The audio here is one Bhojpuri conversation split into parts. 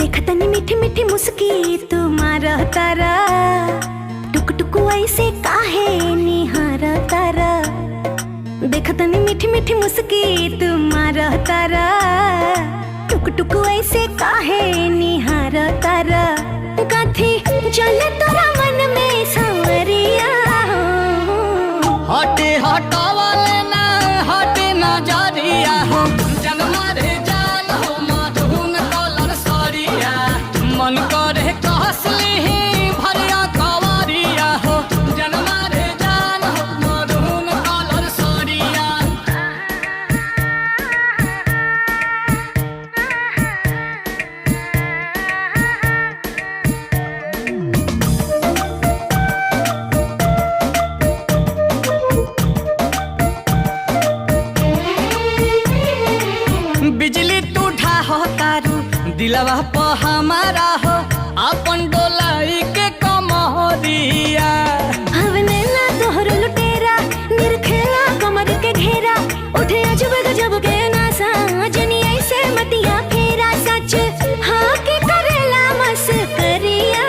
देखतनी मीठी मीठी मुस्की तुम्हारा तारा, टुक टुक ऐसे काहे निहारा तारा। देखतनी मीठी मीठी मुस्की तुम्हारा तारा, टुक टुक ऐसे काहे निहारा तारा। कथी चले तोरा मन में सांवरिया, हटे हटावले ना हटे नजरिया हो, जनमा रे जान हो मधुन कलर सरिया। मन करे कहसली भरिया कवरिया हो, जनमा रे जान हो मधुन कलर सरिया। बिजली टूठा हो तारू दिलवा प हमारा हो, अपन डोलाई के कमरिया। हवने ना तोहरो लुटेरा, निरखेला कमर के घेरा। उठे अजब गजब के नासा, जनी ऐसे मतिया फेरा। सच हाँ के करेला मस्करिया,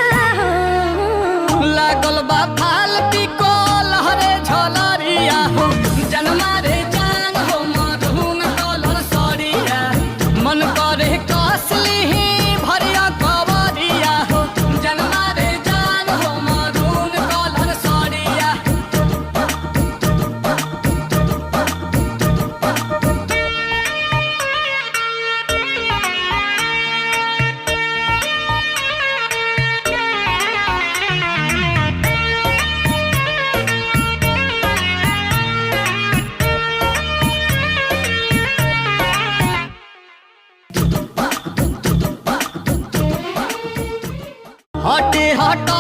लागल बा फाल पिको लहरे झलरिया हो, जनमा रे जान हो मधुन कलर सरिया। मन करे कसली भरिया कवरिया हो, जनमा रे जान हो मधुन कलर सरिया। हटे हटा